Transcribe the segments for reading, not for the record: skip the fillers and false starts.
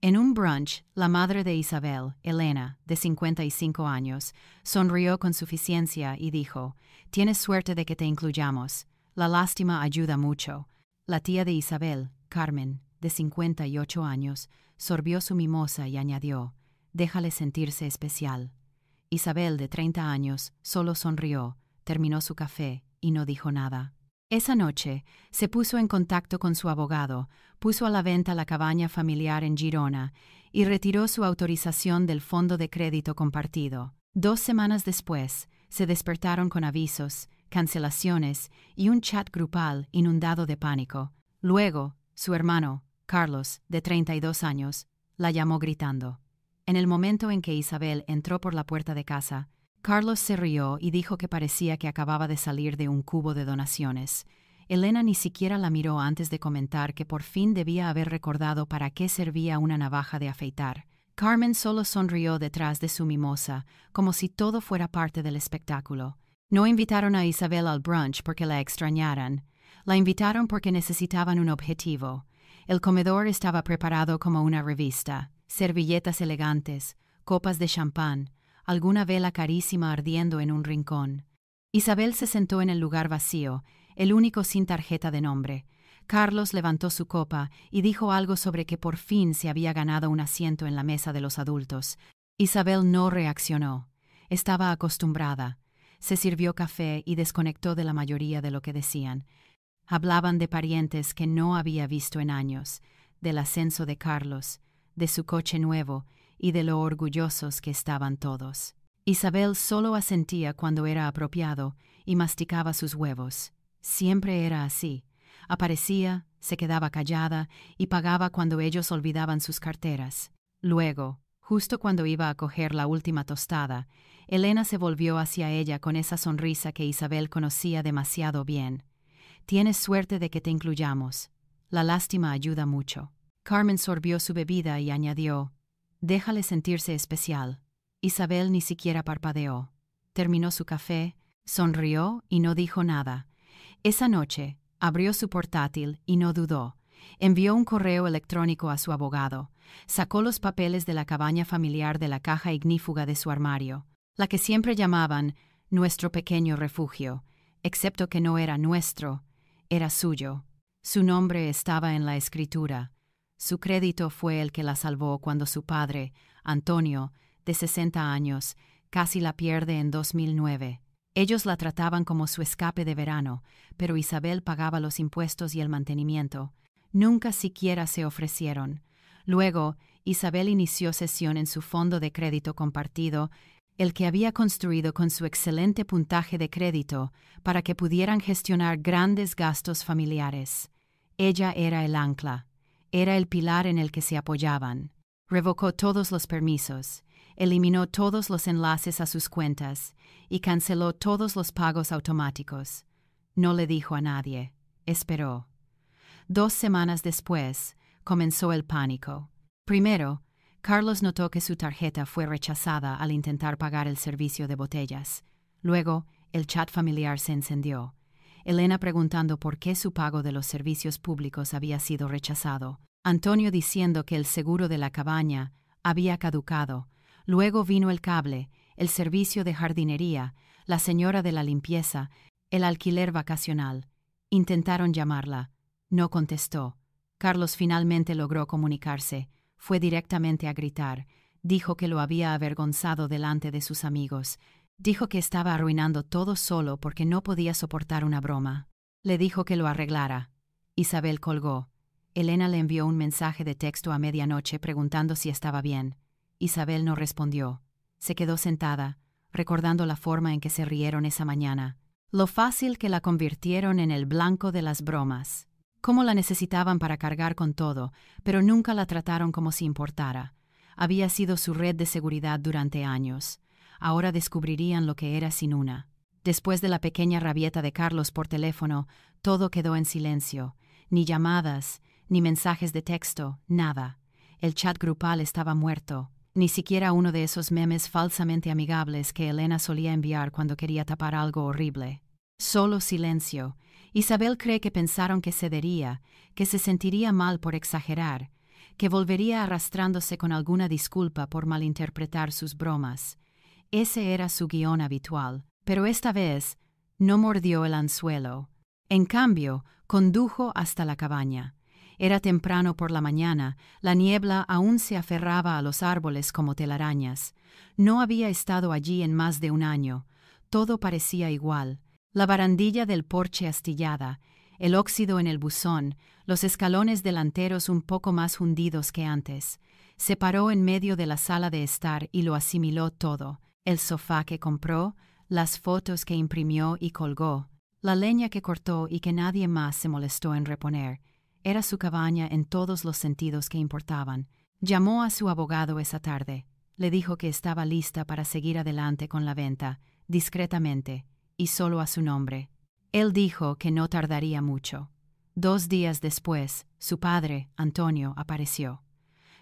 En un brunch, la madre de Isabel, Elena, de 55 años, sonrió con suficiencia y dijo: «Tienes suerte de que te incluyamos. La lástima ayuda mucho». La tía de Isabel, Carmen, de 58 años, sorbió su mimosa y añadió: «Déjale sentirse especial». Isabel, de 30 años, solo sonrió, terminó su café y no dijo nada. Esa noche, se puso en contacto con su abogado, puso a la venta la cabaña familiar en Girona y retiró su autorización del Fondo de Crédito Compartido. 2 semanas después, se despertaron con avisos, cancelaciones y un chat grupal inundado de pánico. Luego, su hermano, Carlos, de 32 años, la llamó gritando. En el momento en que Isabel entró por la puerta de casa, Carlos se rió y dijo que parecía que acababa de salir de un cubo de donaciones. Elena ni siquiera la miró antes de comentar que por fin debía haber recordado para qué servía una navaja de afeitar. Carmen solo sonrió detrás de su mimosa, como si todo fuera parte del espectáculo. No invitaron a Isabel al brunch porque la extrañaran. La invitaron porque necesitaban un objetivo. El comedor estaba preparado como una revista. Servilletas elegantes, copas de champán, alguna vela carísima ardiendo en un rincón. Isabel se sentó en el lugar vacío, el único sin tarjeta de nombre. Carlos levantó su copa y dijo algo sobre que por fin se había ganado un asiento en la mesa de los adultos. Isabel no reaccionó. Estaba acostumbrada. Se sirvió café y desconectó de la mayoría de lo que decían. Hablaban de parientes que no había visto en años, del ascenso de Carlos, de su coche nuevo y de lo orgullosos que estaban todos. Isabel solo asentía cuando era apropiado y masticaba sus huevos. Siempre era así. Aparecía, se quedaba callada y pagaba cuando ellos olvidaban sus carteras. Luego, justo cuando iba a coger la última tostada, Elena se volvió hacia ella con esa sonrisa que Isabel conocía demasiado bien. «Tienes suerte de que te incluyamos. La lástima ayuda mucho». Carmen sorbió su bebida y añadió: «Déjale sentirse especial». Isabel ni siquiera parpadeó. Terminó su café, sonrió y no dijo nada. Esa noche, abrió su portátil y no dudó. Envió un correo electrónico a su abogado. Sacó los papeles de la cabaña familiar de la caja ignífuga de su armario, la que siempre llamaban «nuestro pequeño refugio», excepto que no era nuestro, era suyo. Su nombre estaba en la escritura. Su crédito fue el que la salvó cuando su padre, Antonio, de 60 años, casi la pierde en 2009. Ellos la trataban como su escape de verano, pero Isabel pagaba los impuestos y el mantenimiento. Nunca siquiera se ofrecieron. Luego, Isabel inició sesión en su fondo de crédito compartido, el que había construido con su excelente puntaje de crédito para que pudieran gestionar grandes gastos familiares. Ella era el ancla. Era el pilar en el que se apoyaban. Revocó todos los permisos, eliminó todos los enlaces a sus cuentas y canceló todos los pagos automáticos. No le dijo a nadie. Esperó. 2 semanas después, comenzó el pánico. Primero, Carlos notó que su tarjeta fue rechazada al intentar pagar el servicio de botellas. Luego, el chat familiar se encendió. Elena preguntando por qué su pago de los servicios públicos había sido rechazado. Antonio diciendo que el seguro de la cabaña había caducado. Luego vino el cable, el servicio de jardinería, la señora de la limpieza, el alquiler vacacional. Intentaron llamarla. No contestó. Carlos finalmente logró comunicarse. Fue directamente a gritar. Dijo que lo había avergonzado delante de sus amigos. Dijo que estaba arruinando todo solo porque no podía soportar una broma. Le dijo que lo arreglara. Isabel colgó. Elena le envió un mensaje de texto a medianoche preguntando si estaba bien. Isabel no respondió. Se quedó sentada, recordando la forma en que se rieron esa mañana. Lo fácil que la convirtieron en el blanco de las bromas. Cómo la necesitaban para cargar con todo, pero nunca la trataron como si importara. Había sido su red de seguridad durante años. Ahora descubrirían lo que era sin una. Después de la pequeña rabieta de Carlos por teléfono, todo quedó en silencio. Ni llamadas, ni mensajes de texto, nada. El chat grupal estaba muerto. Ni siquiera uno de esos memes falsamente amigables que Elena solía enviar cuando quería tapar algo horrible. Solo silencio. Isabel cree que pensaron que cedería, que se sentiría mal por exagerar, que volvería arrastrándose con alguna disculpa por malinterpretar sus bromas. Ese era su guión habitual, pero esta vez no mordió el anzuelo. En cambio, condujo hasta la cabaña. Era temprano por la mañana, la niebla aún se aferraba a los árboles como telarañas. No había estado allí en más de un año. Todo parecía igual. La barandilla del porche astillada, el óxido en el buzón, los escalones delanteros un poco más hundidos que antes. Se paró en medio de la sala de estar y lo asimiló todo. El sofá que compró, las fotos que imprimió y colgó, la leña que cortó y que nadie más se molestó en reponer. Era su cabaña en todos los sentidos que importaban. Llamó a su abogado esa tarde. Le dijo que estaba lista para seguir adelante con la venta, discretamente, y solo a su nombre. Él dijo que no tardaría mucho. 2 días después, su padre, Antonio, apareció.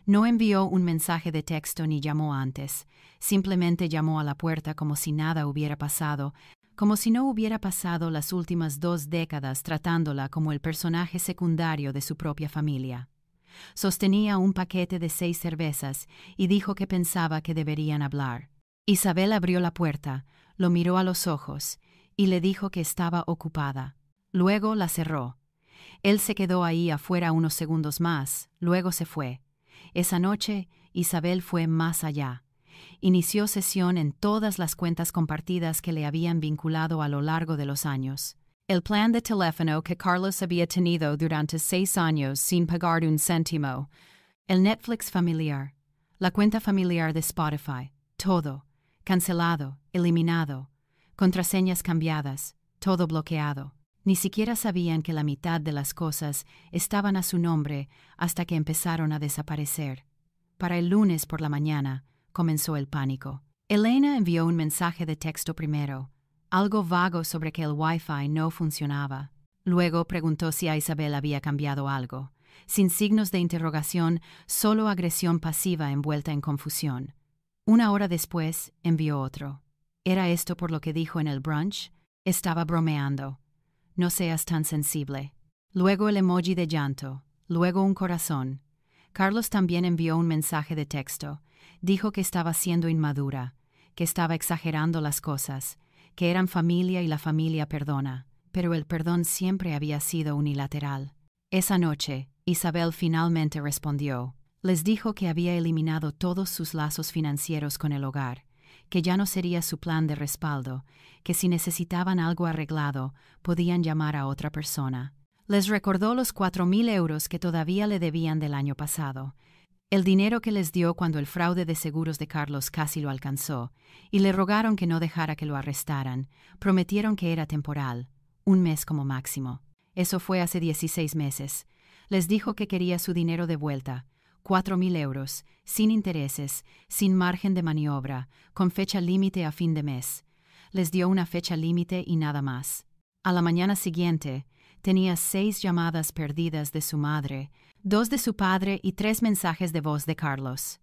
No envió un mensaje de texto ni llamó antes. Simplemente llamó a la puerta como si nada hubiera pasado, como si no hubiera pasado las últimas 2 décadas tratándola como el personaje secundario de su propia familia. Sostenía un paquete de 6 cervezas y dijo que pensaba que deberían hablar. Isabel abrió la puerta, lo miró a los ojos y le dijo que estaba ocupada. Luego la cerró. Él se quedó ahí afuera unos segundos más, luego se fue. Esa noche, Isabel fue más allá. Inició sesión en todas las cuentas compartidas que le habían vinculado a lo largo de los años. El plan de teléfono que Carlos había tenido durante 6 años sin pagar un céntimo. El Netflix familiar. La cuenta familiar de Spotify. Todo. Cancelado, eliminado. Contraseñas cambiadas. Todo bloqueado. Ni siquiera sabían que la mitad de las cosas estaban a su nombre hasta que empezaron a desaparecer. Para el lunes por la mañana, comenzó el pánico. Elena envió un mensaje de texto primero, algo vago sobre que el Wi-Fi no funcionaba. Luego preguntó si a Isabel había cambiado algo. Sin signos de interrogación, solo agresión pasiva envuelta en confusión. 1 hora después, envió otro. ¿Era esto por lo que dijo en el brunch? Estaba bromeando. No seas tan sensible. Luego el emoji de llanto, luego un corazón. Carlos también envió un mensaje de texto. Dijo que estaba siendo inmadura, que estaba exagerando las cosas, que eran familia y la familia perdona, pero el perdón siempre había sido unilateral. Esa noche, Isabel finalmente respondió. Les dijo que había eliminado todos sus lazos financieros con el hogar, que ya no sería su plan de respaldo, que si necesitaban algo arreglado, podían llamar a otra persona. Les recordó los 4.000 euros que todavía le debían del año pasado, el dinero que les dio cuando el fraude de seguros de Carlos casi lo alcanzó, y le rogaron que no dejara que lo arrestaran. Prometieron que era temporal, 1 mes como máximo. Eso fue hace 16 meses. Les dijo que quería su dinero de vuelta, 4.000 euros, sin intereses, sin margen de maniobra, con fecha límite a fin de mes. Les dio una fecha límite y nada más. A la mañana siguiente, tenía 6 llamadas perdidas de su madre, 2 de su padre y 3 mensajes de voz de Carlos.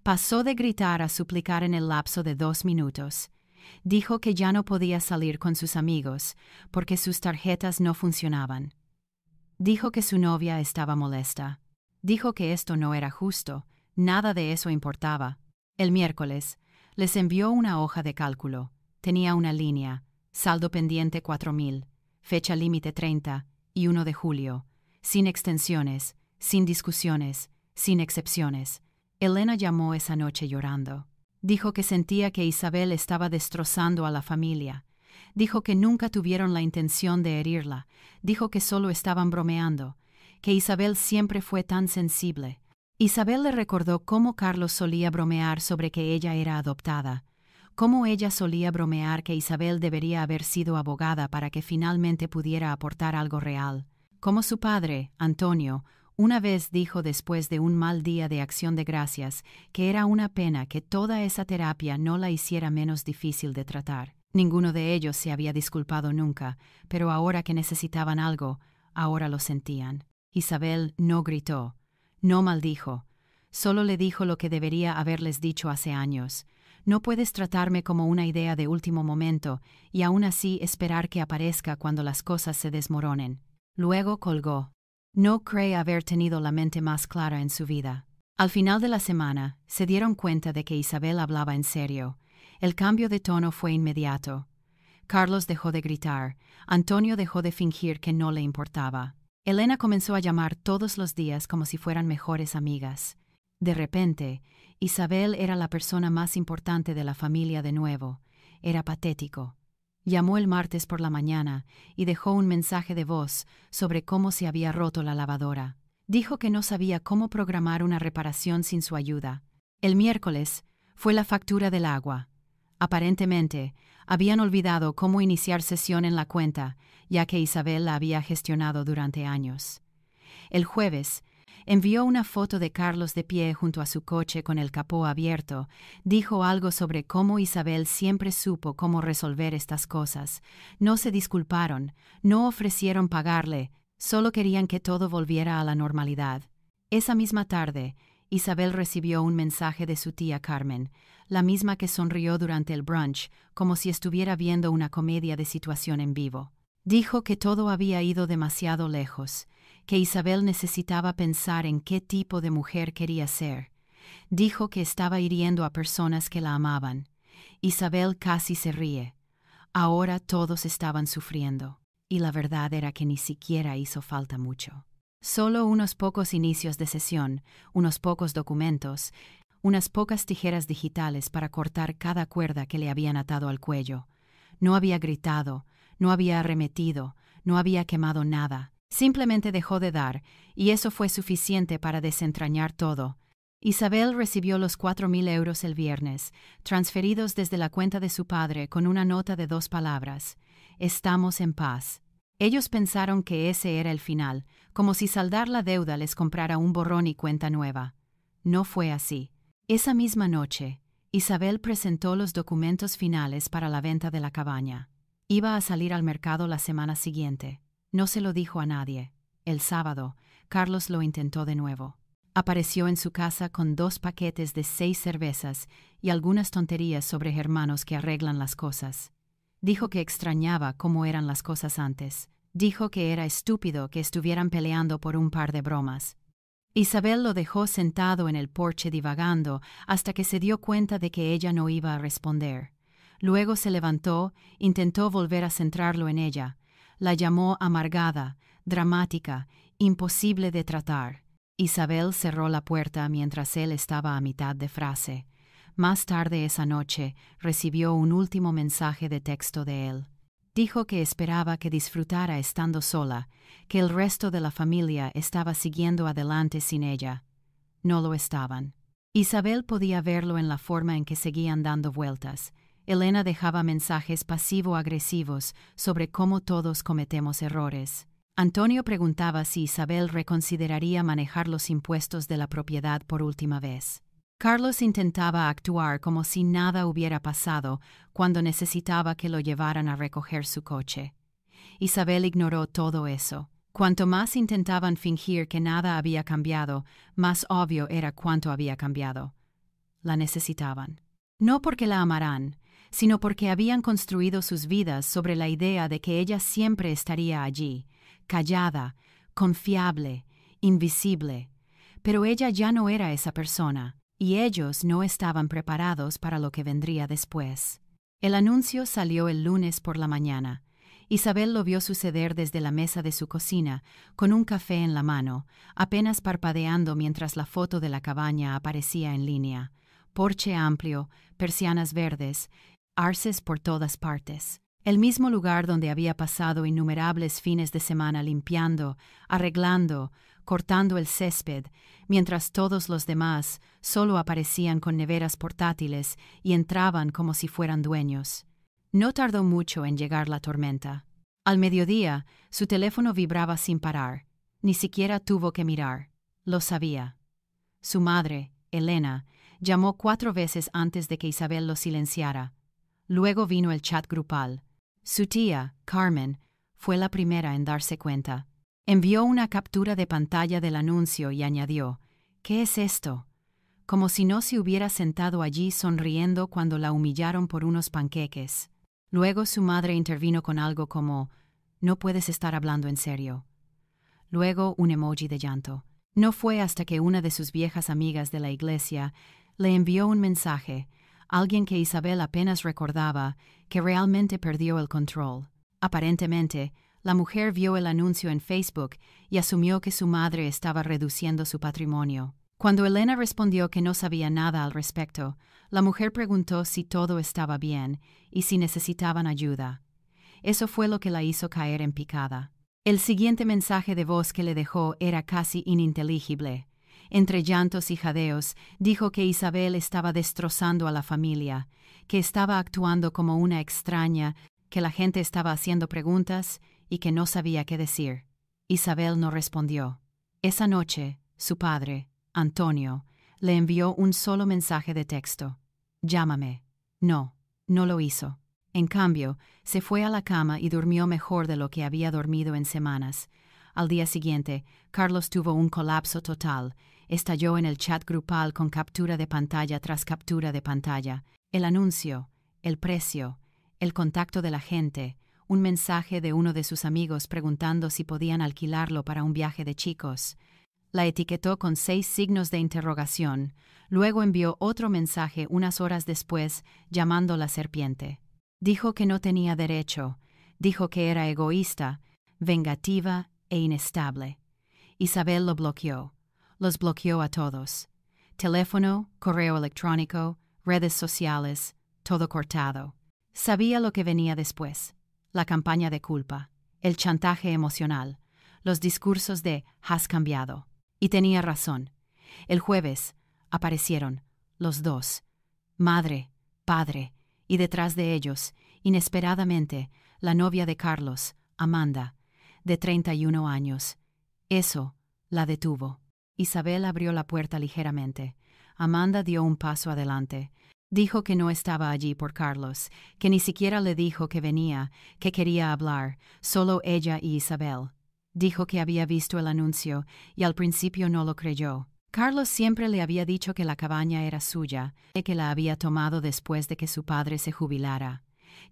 Pasó de gritar a suplicar en el lapso de 2 minutos. Dijo que ya no podía salir con sus amigos porque sus tarjetas no funcionaban. Dijo que su novia estaba molesta. Dijo que esto no era justo, nada de eso importaba. El miércoles, les envió una hoja de cálculo. Tenía una línea, saldo pendiente 4.000, fecha límite 30 y 1 de julio, sin extensiones, sin discusiones, sin excepciones. Elena llamó esa noche llorando. Dijo que sentía que Isabel estaba destrozando a la familia. Dijo que nunca tuvieron la intención de herirla. Dijo que solo estaban bromeando, que Isabel siempre fue tan sensible. Isabel le recordó cómo Carlos solía bromear sobre que ella era adoptada, cómo ella solía bromear que Isabel debería haber sido abogada para que finalmente pudiera aportar algo real, cómo su padre, Antonio, una vez dijo después de un mal día de Acción de Gracias que era una pena que toda esa terapia no la hiciera menos difícil de tratar. Ninguno de ellos se había disculpado nunca, pero ahora que necesitaban algo, ahora lo sentían. Isabel no gritó, no maldijo, solo le dijo lo que debería haberles dicho hace años. No puedes tratarme como una idea de último momento y aún así esperar que aparezca cuando las cosas se desmoronen. Luego colgó. No cree haber tenido la mente más clara en su vida. Al final de la semana, se dieron cuenta de que Isabel hablaba en serio. El cambio de tono fue inmediato. Carlos dejó de gritar. Antonio dejó de fingir que no le importaba. Elena comenzó a llamar todos los días como si fueran mejores amigas. De repente, Isabel era la persona más importante de la familia de nuevo. Era patético. Llamó el martes por la mañana y dejó un mensaje de voz sobre cómo se había roto la lavadora. Dijo que no sabía cómo programar una reparación sin su ayuda. El miércoles fue la factura del agua. Aparentemente, habían olvidado cómo iniciar sesión en la cuenta, ya que Isabel la había gestionado durante años. El jueves, envió una foto de Carlos de pie junto a su coche con el capó abierto. Dijo algo sobre cómo Isabel siempre supo cómo resolver estas cosas. No se disculparon, no ofrecieron pagarle, solo querían que todo volviera a la normalidad. Esa misma tarde, Isabel recibió un mensaje de su tía Carmen, la misma que sonrió durante el brunch, como si estuviera viendo una comedia de situación en vivo. Dijo que todo había ido demasiado lejos, que Isabel necesitaba pensar en qué tipo de mujer quería ser. Dijo que estaba hiriendo a personas que la amaban. Isabel casi se ríe. Ahora todos estaban sufriendo, y la verdad era que ni siquiera hizo falta mucho. Solo unos pocos inicios de sesión, unos pocos documentos, unas pocas tijeras digitales para cortar cada cuerda que le habían atado al cuello. No había gritado, no había arremetido, no había quemado nada. Simplemente dejó de dar, y eso fue suficiente para desentrañar todo. Isabel recibió los 4.000 euros el viernes, transferidos desde la cuenta de su padre con una nota de 2 palabras: «Estamos en paz». Ellos pensaron que ese era el final, como si saldar la deuda les comprara un borrón y cuenta nueva. No fue así. Esa misma noche, Isabel presentó los documentos finales para la venta de la cabaña. Iba a salir al mercado la semana siguiente. No se lo dijo a nadie. El sábado, Carlos lo intentó de nuevo. Apareció en su casa con 2 paquetes de 6 cervezas y algunas tonterías sobre hermanos que arreglan las cosas. Dijo que extrañaba cómo eran las cosas antes. Dijo que era estúpido que estuvieran peleando por un par de bromas. Isabel lo dejó sentado en el porche divagando hasta que se dio cuenta de que ella no iba a responder. Luego se levantó, intentó volver a centrarlo en ella. La llamó amargada, dramática, imposible de tratar. Isabel cerró la puerta mientras él estaba a mitad de frase. Más tarde esa noche recibió un último mensaje de texto de él. Dijo que esperaba que disfrutara estando sola, que el resto de la familia estaba siguiendo adelante sin ella. No lo estaban. Isabel podía verlo en la forma en que seguían dando vueltas. Elena dejaba mensajes pasivo-agresivos sobre cómo todos cometemos errores. Antonio preguntaba si Isabel reconsideraría manejar los impuestos de la propiedad por última vez. Carlos intentaba actuar como si nada hubiera pasado cuando necesitaba que lo llevaran a recoger su coche. Isabel ignoró todo eso. Cuanto más intentaban fingir que nada había cambiado, más obvio era cuánto había cambiado. La necesitaban. No porque la amarán, sino porque habían construido sus vidas sobre la idea de que ella siempre estaría allí, callada, confiable, invisible. Pero ella ya no era esa persona, y ellos no estaban preparados para lo que vendría después. El anuncio salió el lunes por la mañana. Isabel lo vio suceder desde la mesa de su cocina, con un café en la mano, apenas parpadeando mientras la foto de la cabaña aparecía en línea. Porche amplio, persianas verdes, arces por todas partes. El mismo lugar donde había pasado innumerables fines de semana limpiando, arreglando, cortando el césped, mientras todos los demás solo aparecían con neveras portátiles y entraban como si fueran dueños. No tardó mucho en llegar la tormenta. Al mediodía, su teléfono vibraba sin parar. Ni siquiera tuvo que mirar. Lo sabía. Su madre, Elena, llamó 4 veces antes de que Isabel lo silenciara. Luego vino el chat grupal. Su tía, Carmen, fue la primera en darse cuenta. Envió una captura de pantalla del anuncio y añadió: «¿Qué es esto?», como si no se hubiera sentado allí sonriendo cuando la humillaron por unos panqueques. Luego su madre intervino con algo como: «No puedes estar hablando en serio». luego un emoji de llanto. No fue hasta que una de sus viejas amigas de la iglesia le envió un mensaje, alguien que Isabel apenas recordaba, que realmente perdió el control. Aparentemente, la mujer vio el anuncio en Facebook y asumió que su madre estaba reduciendo su patrimonio. Cuando Elena respondió que no sabía nada al respecto, la mujer preguntó si todo estaba bien y si necesitaban ayuda. Eso fue lo que la hizo caer en picada. El siguiente mensaje de voz que le dejó era casi ininteligible. Entre llantos y jadeos, dijo que Isabel estaba destrozando a la familia, que estaba actuando como una extraña, que la gente estaba haciendo preguntas y que no sabía qué decir. Isabel no respondió. Esa noche, su padre, Antonio, le envió un solo mensaje de texto. «Llámame». No lo hizo. En cambio, se fue a la cama y durmió mejor de lo que había dormido en semanas. Al día siguiente, Carlos tuvo un colapso total. Estalló en el chat grupal con captura de pantalla tras captura de pantalla. El anuncio, el precio, el contacto de la gente, un mensaje de uno de sus amigos preguntando si podían alquilarlo para un viaje de chicos. La etiquetó con 6 signos de interrogación. Luego envió otro mensaje unas horas después, llamando la serpiente. Dijo que no tenía derecho. Dijo que era egoísta, vengativa e inestable. Isabel lo bloqueó. Los bloqueó a todos. Teléfono, correo electrónico, redes sociales, todo cortado. Sabía lo que venía después. La campaña de culpa, el chantaje emocional, los discursos de «has cambiado». Y tenía razón. El jueves aparecieron los dos, madre, padre, y detrás de ellos, inesperadamente, la novia de Carlos, Amanda, de 31 años. Eso la detuvo. Isabel abrió la puerta ligeramente. Amanda dio un paso adelante. Dijo que no estaba allí por Carlos, que ni siquiera le dijo que venía, que quería hablar, solo ella y Isabel. Dijo que había visto el anuncio y al principio no lo creyó. Carlos siempre le había dicho que la cabaña era suya, que la había tomado después de que su padre se jubilara,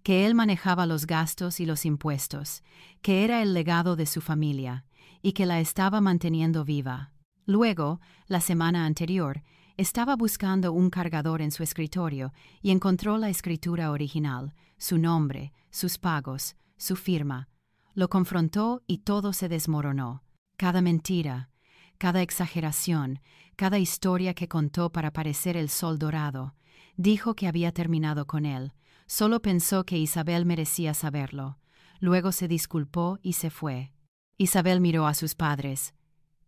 que él manejaba los gastos y los impuestos, que era el legado de su familia y que la estaba manteniendo viva. Luego, la semana anterior, estaba buscando un cargador en su escritorio y encontró la escritura original, su nombre, sus pagos, su firma. Lo confrontó y todo se desmoronó. Cada mentira, cada exageración, cada historia que contó para parecer el sol dorado. Dijo que había terminado con él. Solo pensó que Isabel merecía saberlo. Luego se disculpó y se fue. Isabel miró a sus padres.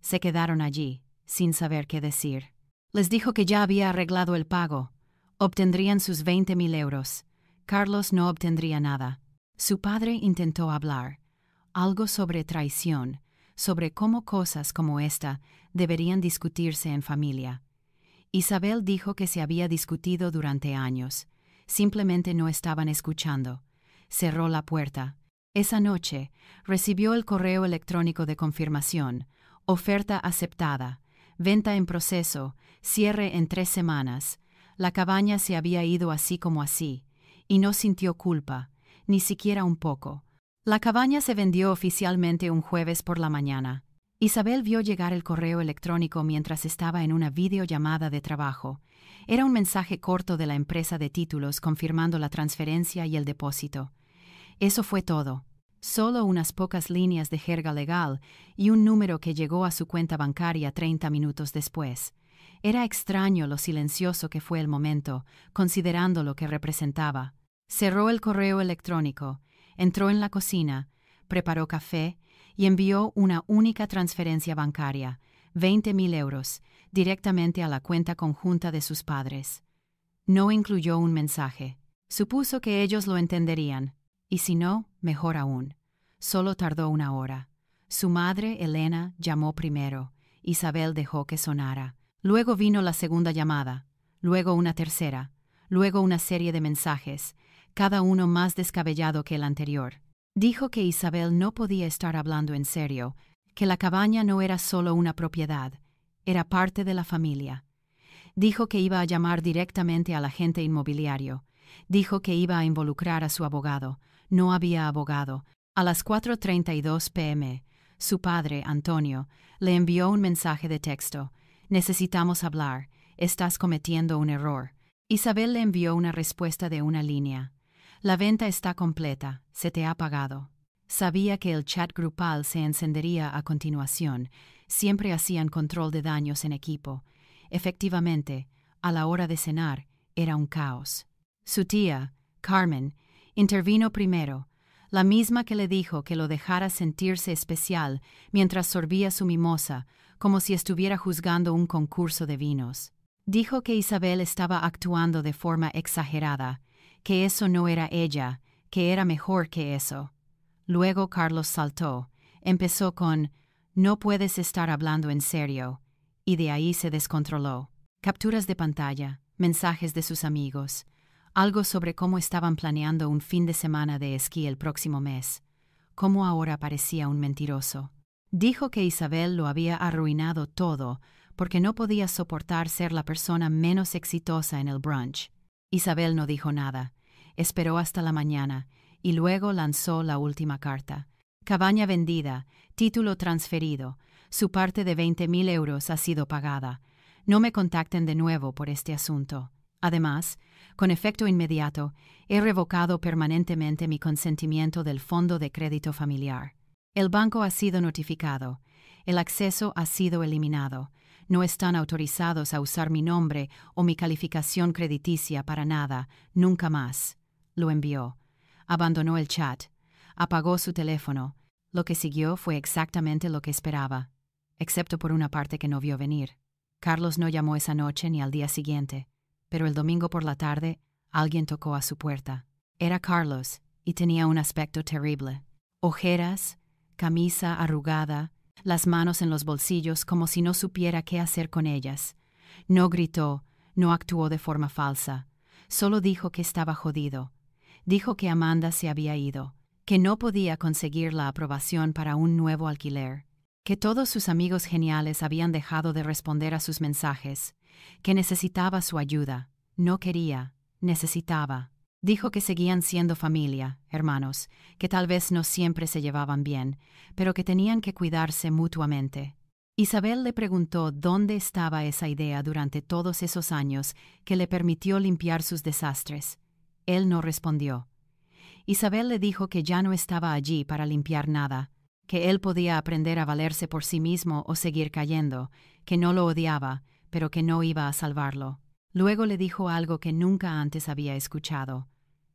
Se quedaron allí, sin saber qué decir. Les dijo que ya había arreglado el pago. Obtendrían sus 20.000 euros. Carlos no obtendría nada. Su padre intentó hablar. Algo sobre traición, sobre cómo cosas como esta deberían discutirse en familia. Isabel dijo que se había discutido durante años. Simplemente no estaban escuchando. Cerró la puerta. Esa noche recibió el correo electrónico de confirmación. Oferta aceptada. Venta en proceso. Cierre en 3 semanas. La cabaña se había ido así como así. Y no sintió culpa, ni siquiera un poco. La cabaña se vendió oficialmente un jueves por la mañana. Isabel vio llegar el correo electrónico mientras estaba en una videollamada de trabajo. Era un mensaje corto de la empresa de títulos confirmando la transferencia y el depósito. Eso fue todo. Solo unas pocas líneas de jerga legal y un número que llegó a su cuenta bancaria 30 minutos después. Era extraño lo silencioso que fue el momento, considerando lo que representaba. Cerró el correo electrónico, entró en la cocina, preparó café y envió una única transferencia bancaria, 20.000 euros, directamente a la cuenta conjunta de sus padres. No incluyó un mensaje. Supuso que ellos lo entenderían. Y si no, mejor aún. Solo tardó 1 hora. Su madre, Elena, llamó primero. Isabel dejó que sonara. Luego vino la segunda llamada. Luego una tercera. Luego una serie de mensajes, cada uno más descabellado que el anterior. Dijo que Isabel no podía estar hablando en serio, que la cabaña no era solo una propiedad, era parte de la familia. Dijo que iba a llamar directamente al agente inmobiliario. Dijo que iba a involucrar a su abogado. No había abogado. A las 4:32 p.m., Su padre, Antonio, le envió un mensaje de texto. Necesitamos hablar. Estás cometiendo un error. Isabel le envió una respuesta de una línea. La venta está completa. Se te ha pagado. Sabía que el chat grupal se encendería a continuación. Siempre hacían control de daños en equipo. Efectivamente, a la hora de cenar, era un caos. Su tía, Carmen, intervino primero, la misma que le dijo que lo dejara sentirse especial mientras sorbía su mimosa, como si estuviera juzgando un concurso de vinos. Dijo que Isabel estaba actuando de forma exagerada, que eso no era ella, que era mejor que eso. Luego Carlos saltó, empezó con «No puedes estar hablando en serio», y de ahí se descontroló. Capturas de pantalla, mensajes de sus amigos, algo sobre cómo estaban planeando un fin de semana de esquí el próximo mes. Cómo ahora parecía un mentiroso. Dijo que Isabel lo había arruinado todo porque no podía soportar ser la persona menos exitosa en el brunch. Isabel no dijo nada. Esperó hasta la mañana y luego lanzó la última carta. Cabaña vendida, título transferido, su parte de 20.000 euros ha sido pagada. No me contacten de nuevo por este asunto. Además, con efecto inmediato, he revocado permanentemente mi consentimiento del Fondo de Crédito Familiar. El banco ha sido notificado. El acceso ha sido eliminado. No están autorizados a usar mi nombre o mi calificación crediticia para nada, nunca más. Lo envió. Abandonó el chat. Apagó su teléfono. Lo que siguió fue exactamente lo que esperaba, excepto por una parte que no vio venir. Carlos no llamó esa noche ni al día siguiente, pero el domingo por la tarde alguien tocó a su puerta. Era Carlos y tenía un aspecto terrible. Ojeras, camisa arrugada, las manos en los bolsillos como si no supiera qué hacer con ellas. No gritó, no actuó de forma falsa, solo dijo que estaba jodido. Dijo que Amanda se había ido, que no podía conseguir la aprobación para un nuevo alquiler, que todos sus amigos geniales habían dejado de responder a sus mensajes, que necesitaba su ayuda. No quería, necesitaba. Dijo que seguían siendo familia, hermanos, que tal vez no siempre se llevaban bien, pero que tenían que cuidarse mutuamente. Isabel le preguntó dónde estaba esa idea durante todos esos años que le permitió limpiar sus desastres. Él no respondió. Isabel le dijo que ya no estaba allí para limpiar nada, que él podía aprender a valerse por sí mismo o seguir cayendo, que no lo odiaba, pero que no iba a salvarlo. Luego le dijo algo que nunca antes había escuchado.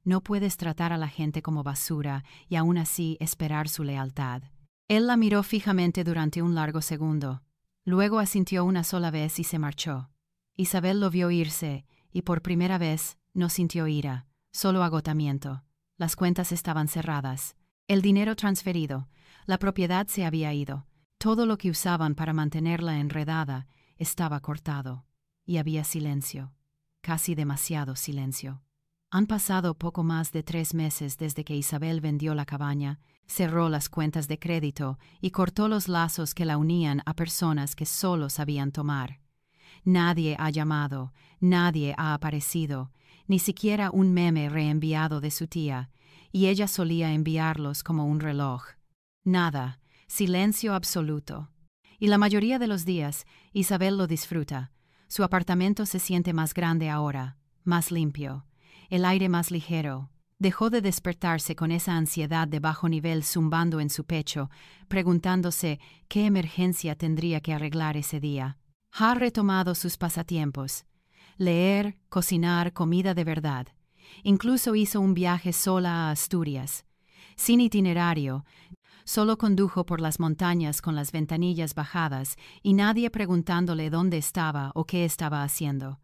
No puedes tratar a la gente como basura y aún así esperar su lealtad. Él la miró fijamente durante un largo segundo. Luego asintió una sola vez y se marchó. Isabel lo vio irse y por primera vez no sintió ira, solo agotamiento. Las cuentas estaban cerradas. El dinero transferido, la propiedad se había ido. Todo lo que usaban para mantenerla enredada estaba cortado. Y había silencio, casi demasiado silencio. Han pasado poco más de 3 meses desde que Isabel vendió la cabaña, cerró las cuentas de crédito y cortó los lazos que la unían a personas que solo sabían tomar. Nadie ha llamado, nadie ha aparecido, ni siquiera un meme reenviado de su tía, y ella solía enviarlos como un reloj. Nada, silencio absoluto. Y la mayoría de los días, Isabel lo disfruta. Su apartamento se siente más grande ahora, más limpio, el aire más ligero. Dejó de despertarse con esa ansiedad de bajo nivel zumbando en su pecho, preguntándose qué emergencia tendría que arreglar ese día. Ha retomado sus pasatiempos: leer, cocinar comida de verdad. Incluso hizo un viaje sola a Asturias. Sin itinerario, solo condujo por las montañas con las ventanillas bajadas y nadie preguntándole dónde estaba o qué estaba haciendo.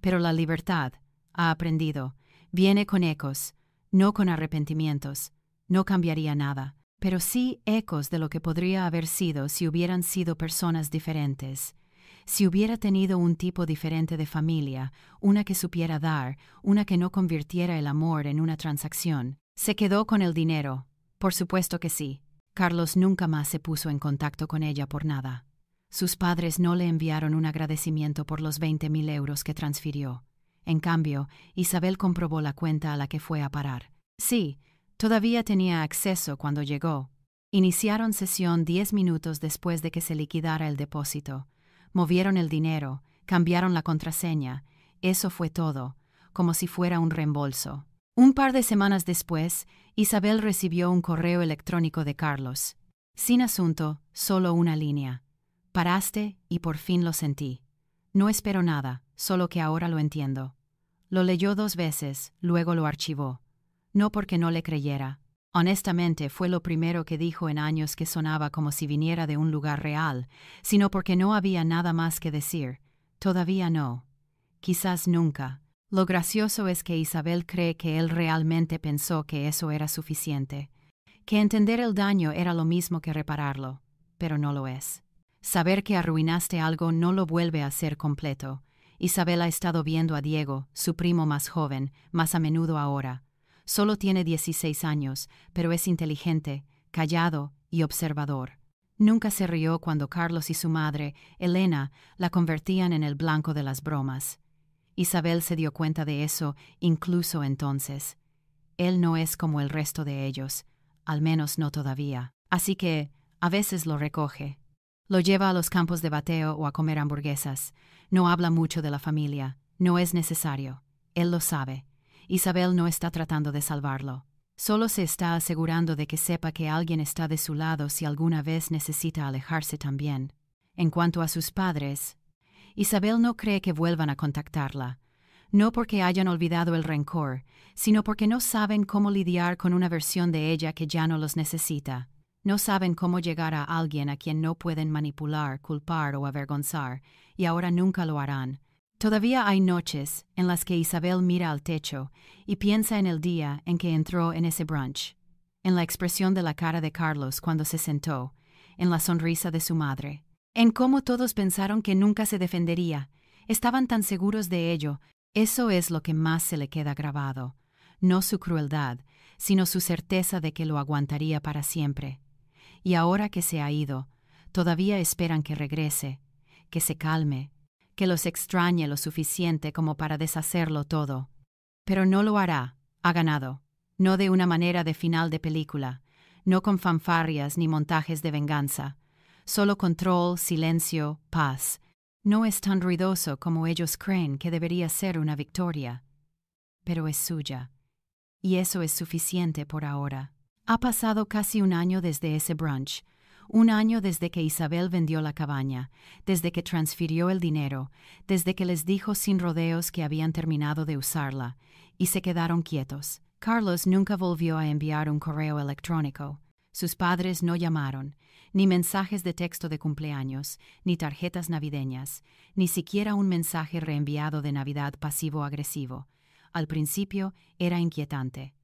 Pero la libertad, ha aprendido, viene con ecos, no con arrepentimientos. No cambiaría nada, pero sí ecos de lo que podría haber sido si hubieran sido personas diferentes. Si hubiera tenido un tipo diferente de familia, una que supiera dar, una que no convirtiera el amor en una transacción. ¿Se quedó con el dinero? Por supuesto que sí. Carlos nunca más se puso en contacto con ella por nada. Sus padres no le enviaron un agradecimiento por los 20.000 euros que transfirió. En cambio, Isabel comprobó la cuenta a la que fue a parar. Sí, todavía tenía acceso cuando llegó. Iniciaron sesión 10 minutos después de que se liquidara el depósito. Movieron el dinero, cambiaron la contraseña. Eso fue todo, como si fuera un reembolso. Un par de semanas después, Isabel recibió un correo electrónico de Carlos. Sin asunto, solo una línea. Paraste y por fin lo sentí. No espero nada, solo que ahora lo entiendo. Lo leyó 2 veces, luego lo archivó. No porque no le creyera. Honestamente, fue lo primero que dijo en años que sonaba como si viniera de un lugar real, sino porque no había nada más que decir. Todavía no. Quizás nunca. Lo gracioso es que Isabel cree que él realmente pensó que eso era suficiente, que entender el daño era lo mismo que repararlo, pero no lo es. Saber que arruinaste algo no lo vuelve a ser completo. Isabel ha estado viendo a Diego, su primo más joven, más a menudo ahora. Solo tiene 16 años, pero es inteligente, callado y observador. Nunca se rió cuando Carlos y su madre, Elena, la convertían en el blanco de las bromas. Isabel se dio cuenta de eso incluso entonces. Él no es como el resto de ellos, al menos no todavía. Así que, a veces lo recoge. Lo lleva a los campos de bateo o a comer hamburguesas. No habla mucho de la familia. No es necesario. Él lo sabe. Isabel no está tratando de salvarlo. Solo se está asegurando de que sepa que alguien está de su lado si alguna vez necesita alejarse también. En cuanto a sus padres, Isabel no cree que vuelvan a contactarla. No porque hayan olvidado el rencor, sino porque no saben cómo lidiar con una versión de ella que ya no los necesita. No saben cómo llegar a alguien a quien no pueden manipular, culpar o avergonzar, y ahora nunca lo harán. Todavía hay noches en las que Isabel mira al techo y piensa en el día en que entró en ese brunch, en la expresión de la cara de Carlos cuando se sentó, en la sonrisa de su madre, en cómo todos pensaron que nunca se defendería. Estaban tan seguros de ello. Eso es lo que más se le queda grabado. No su crueldad, sino su certeza de que lo aguantaría para siempre. Y ahora que se ha ido, todavía esperan que regrese, que se calme, que los extrañe lo suficiente como para deshacerlo todo. Pero no lo hará. Ha ganado. No de una manera de final de película, no con fanfarrias ni montajes de venganza. Solo control, silencio, paz. No es tan ruidoso como ellos creen que debería ser una victoria. Pero es suya. Y eso es suficiente por ahora. Ha pasado casi un año desde ese brunch. Un año desde que Isabel vendió la cabaña, desde que transfirió el dinero, desde que les dijo sin rodeos que habían terminado de usarla, y se quedaron quietos. Carlos nunca volvió a enviar un correo electrónico. Sus padres no llamaron, ni mensajes de texto de cumpleaños, ni tarjetas navideñas, ni siquiera un mensaje reenviado de Navidad pasivo-agresivo. Al principio era inquietante.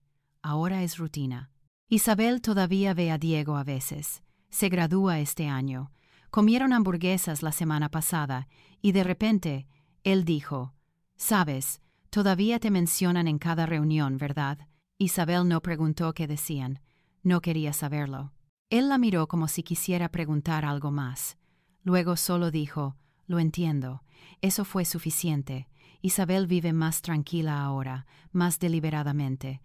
Ahora es rutina. Isabel todavía ve a Diego a veces. Se gradúa este año. Comieron hamburguesas la semana pasada y de repente él dijo: «Sabes, todavía te mencionan en cada reunión, ¿verdad?» Isabel no preguntó qué decían. No quería saberlo. Él la miró como si quisiera preguntar algo más. Luego solo dijo: «Lo entiendo. Eso fue suficiente. Isabel vive más tranquila ahora, más deliberadamente.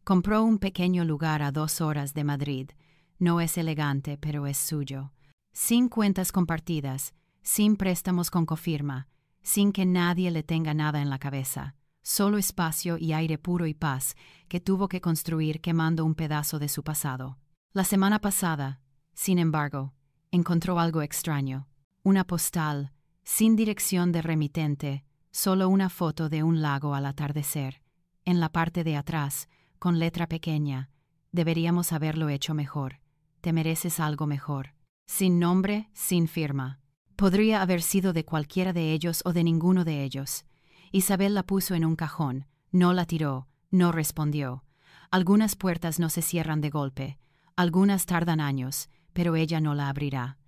Compró un pequeño lugar a 2 horas de Madrid. No es elegante, pero es suyo. Sin cuentas compartidas, sin préstamos con cofirma, sin que nadie le tenga nada en la cabeza. Solo espacio y aire puro y paz que tuvo que construir quemando un pedazo de su pasado. La semana pasada, sin embargo, encontró algo extraño. Una postal, sin dirección de remitente, solo una foto de un lago al atardecer. En la parte de atrás, con letra pequeña: «Deberíamos haberlo hecho mejor. Te mereces algo mejor». Sin nombre, sin firma. Podría haber sido de cualquiera de ellos o de ninguno de ellos. Isabel la puso en un cajón, no la tiró, no respondió. Algunas puertas no se cierran de golpe, algunas tardan años, pero ella no la abrirá.